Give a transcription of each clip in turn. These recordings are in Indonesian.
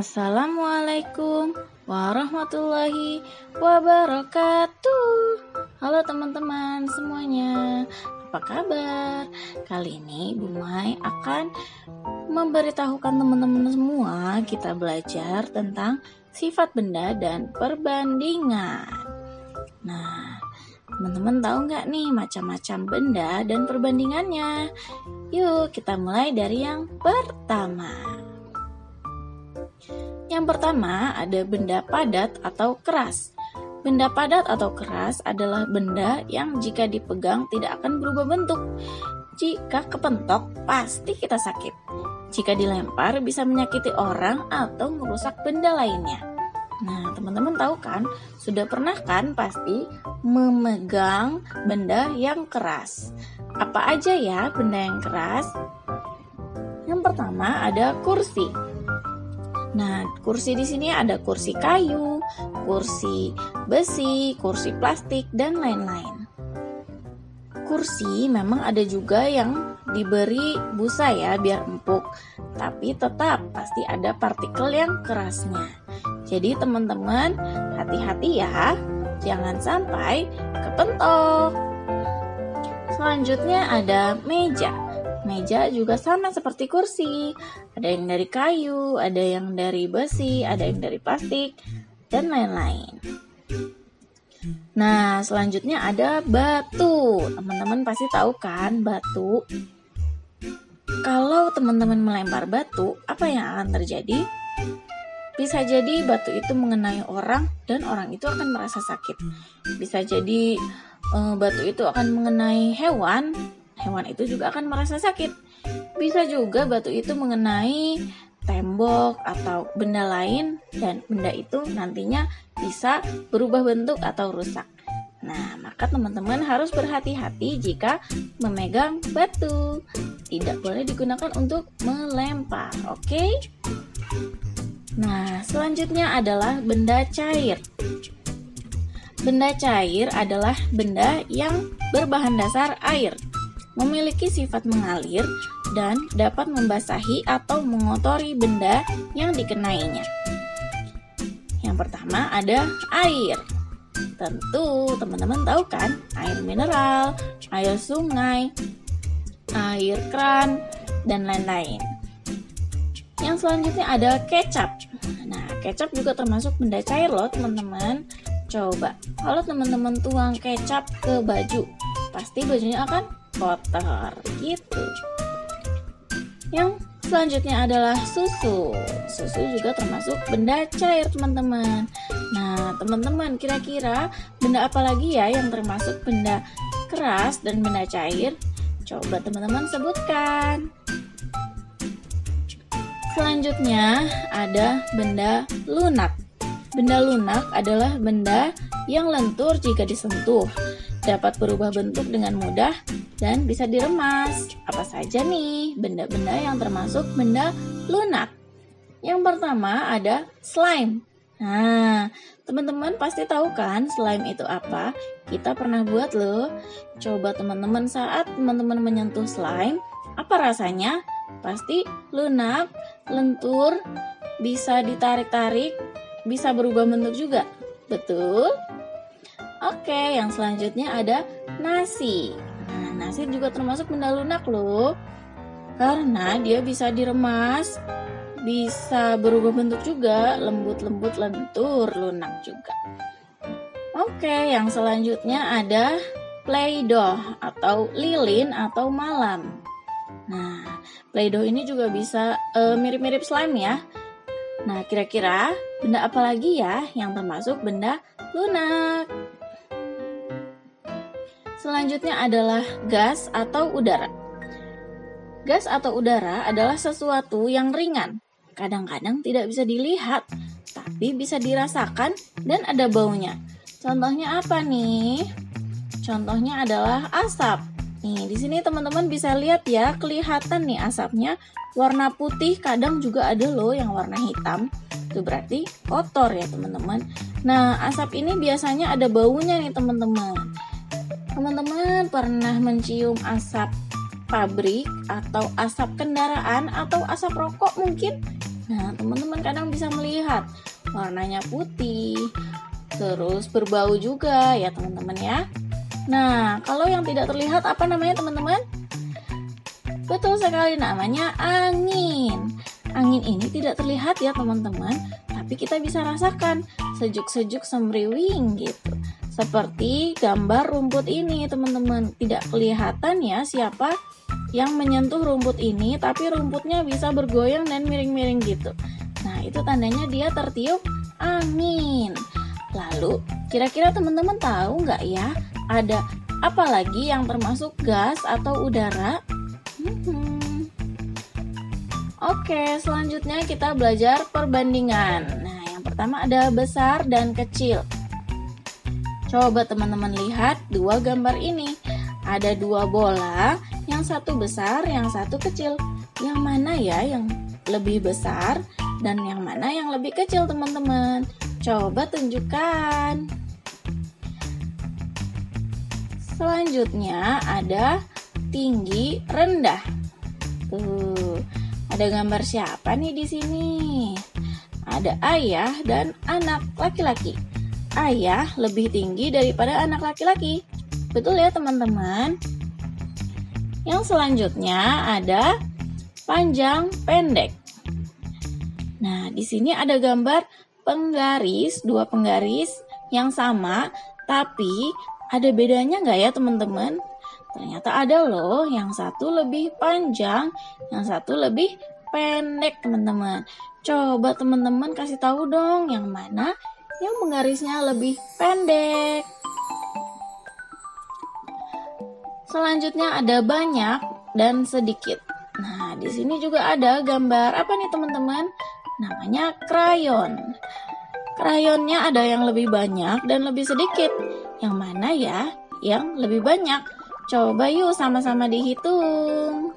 Assalamualaikum warahmatullahi wabarakatuh. Halo teman-teman semuanya, apa kabar? Kali ini Bu Mai akan memberitahukan teman-teman semua kita belajar tentang sifat benda dan perbandingan. Nah, teman-teman tahu nggak nih macam-macam benda dan perbandingannya? Yuk kita mulai dari yang pertama. Yang pertama ada benda padat atau keras. Benda padat atau keras adalah benda yang jika dipegang tidak akan berubah bentuk. Jika kepentok pasti kita sakit. Jika dilempar bisa menyakiti orang atau merusak benda lainnya. Nah, teman-teman tahu kan? Sudah pernah kan pasti memegang benda yang keras. Apa aja ya benda yang keras? Yang pertama ada kursi. Nah, kursi di sini ada kursi kayu, kursi besi, kursi plastik, dan lain-lain. Kursi memang ada juga yang diberi busa ya biar empuk, tapi tetap pasti ada partikel yang kerasnya. Jadi teman-teman hati-hati ya, jangan sampai kepentok. Selanjutnya ada meja. Meja juga sama seperti kursi, ada yang dari kayu, ada yang dari besi, ada yang dari plastik, dan lain-lain. Nah, selanjutnya ada batu. Teman-teman pasti tahu kan batu? Kalau teman-teman melempar batu, apa yang akan terjadi? Bisa jadi batu itu mengenai orang dan orang itu akan merasa sakit. Bisa jadi batu itu akan mengenai hewan. Hewan itu juga akan merasa sakit. Bisa juga batu itu mengenai tembok atau benda lain dan benda itu nantinya bisa berubah bentuk atau rusak. Nah, maka teman-teman harus berhati-hati jika memegang batu. Tidak boleh digunakan untuk melempar, oke? Nah, selanjutnya adalah benda cair. Benda cair adalah benda yang berbahan dasar air. Memiliki sifat mengalir dan dapat membasahi atau mengotori benda yang dikenainya. Yang pertama ada air. Tentu teman-teman tahu kan, air mineral, air sungai, air keran, dan lain-lain. Yang selanjutnya ada kecap. Nah, kecap juga termasuk benda cair loh teman-teman. Coba, kalau teman-teman tuang kecap ke baju, pasti bajunya akan kotor gitu. Yang selanjutnya adalah susu. Susu juga termasuk benda cair teman-teman. Nah, teman-teman kira-kira benda apa lagi ya yang termasuk benda keras dan benda cair? Coba teman-teman sebutkan. Selanjutnya ada benda lunak. Benda lunak adalah benda yang lentur jika disentuh, dapat berubah bentuk dengan mudah dan bisa diremas. Apa saja nih benda-benda yang termasuk benda lunak? Yang pertama ada slime. Nah, teman-teman pasti tahu kan slime itu apa? Kita pernah buat loh. Coba teman-teman saat teman-teman menyentuh slime, apa rasanya? Pasti lunak, lentur, bisa ditarik-tarik, bisa berubah bentuk juga. Betul? Oke, yang selanjutnya ada nasi. Nah, nasi juga termasuk benda lunak loh. Karena dia bisa diremas, bisa berubah bentuk juga, lembut-lembut, lentur, lunak juga. Oke, yang selanjutnya ada Play-Doh atau lilin atau malam. Nah, Play-Doh ini juga bisa mirip-mirip slime ya. Nah, kira-kira benda apa lagi ya yang termasuk benda lunak? Selanjutnya adalah gas atau udara. Gas atau udara adalah sesuatu yang ringan. Kadang-kadang tidak bisa dilihat, tapi bisa dirasakan dan ada baunya. Contohnya apa nih? Contohnya adalah asap. Nih, di sini teman-teman bisa lihat ya, kelihatan nih asapnya warna putih, kadang juga ada loh yang warna hitam. Itu berarti kotor ya teman-teman. Nah, asap ini biasanya ada baunya nih teman-teman. Teman-teman pernah mencium asap pabrik atau asap kendaraan atau asap rokok mungkin? Nah, teman-teman kadang bisa melihat warnanya putih, terus berbau juga ya teman-teman ya. Nah, kalau yang tidak terlihat apa namanya teman-teman? Betul sekali, namanya angin. Angin ini tidak terlihat ya teman-teman, tapi kita bisa rasakan sejuk-sejuk semriwing gitu. Seperti gambar rumput ini teman-teman. Tidak kelihatan ya siapa yang menyentuh rumput ini, tapi rumputnya bisa bergoyang dan miring-miring gitu. Nah, itu tandanya dia tertiup angin. Lalu, kira-kira teman-teman tahu nggak ya, ada apa lagi yang termasuk gas atau udara? Oke, selanjutnya kita belajar perbandingan. Nah, yang pertama ada besar dan kecil. Coba teman-teman lihat dua gambar ini. Ada dua bola, yang satu besar, yang satu kecil. Yang mana ya yang lebih besar dan yang mana yang lebih kecil teman-teman? Coba tunjukkan. Selanjutnya ada tinggi rendah. Tuh, ada gambar siapa nih di sini? Ada ayah dan anak laki-laki. Ayah lebih tinggi daripada anak laki-laki. Betul ya teman-teman? Yang selanjutnya ada panjang pendek. Nah, di sini ada gambar penggaris, dua penggaris yang sama, tapi ada bedanya nggak ya teman-teman? Ternyata ada loh, yang satu lebih panjang, yang satu lebih pendek teman-teman. Coba teman-teman kasih tahu dong yang mana yang penggarisnya lebih pendek. Selanjutnya ada banyak dan sedikit. Nah, di sini juga ada gambar apa nih teman-teman? Namanya krayon. Krayonnya ada yang lebih banyak dan lebih sedikit. Yang mana ya yang lebih banyak? Coba yuk sama-sama dihitung.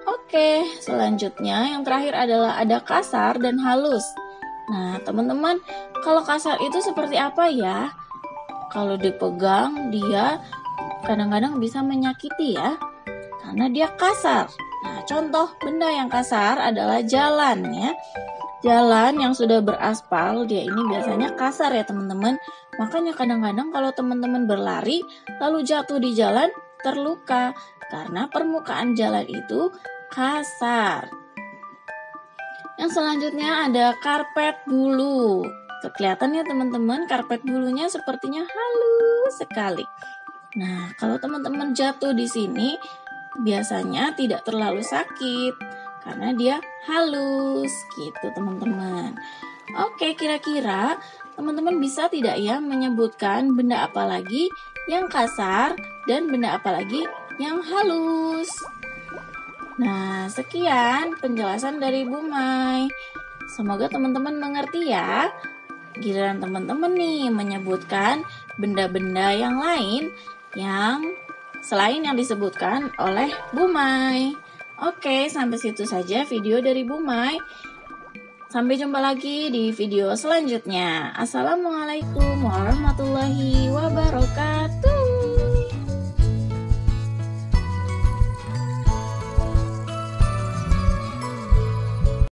Oke, selanjutnya yang terakhir adalah ada kasar dan halus. Nah, teman-teman, kalau kasar itu seperti apa ya? Kalau dipegang, dia kadang-kadang bisa menyakiti ya, karena dia kasar. Nah, contoh benda yang kasar adalah jalan ya. Jalan yang sudah beraspal, dia ini biasanya kasar ya teman-teman. Makanya kadang-kadang kalau teman-teman berlari, lalu jatuh di jalan, terluka. Karena permukaan jalan itu kasar. Yang selanjutnya ada karpet bulu. Kelihatan ya teman-teman, karpet bulunya sepertinya halus sekali. Nah, kalau teman-teman jatuh di sini, biasanya tidak terlalu sakit karena dia halus gitu teman-teman. Oke, kira-kira teman-teman bisa tidak ya menyebutkan benda apa lagi yang kasar dan benda apa lagi yang halus? Nah, sekian penjelasan dari Bu Mai. Semoga teman-teman mengerti ya. Giliran teman-teman nih menyebutkan benda-benda yang lain yang selain yang disebutkan oleh Bu Mai. Oke, sampai situ saja video dari Bu Mai. Sampai jumpa lagi di video selanjutnya. Assalamualaikum warahmatullahi wabarakatuh.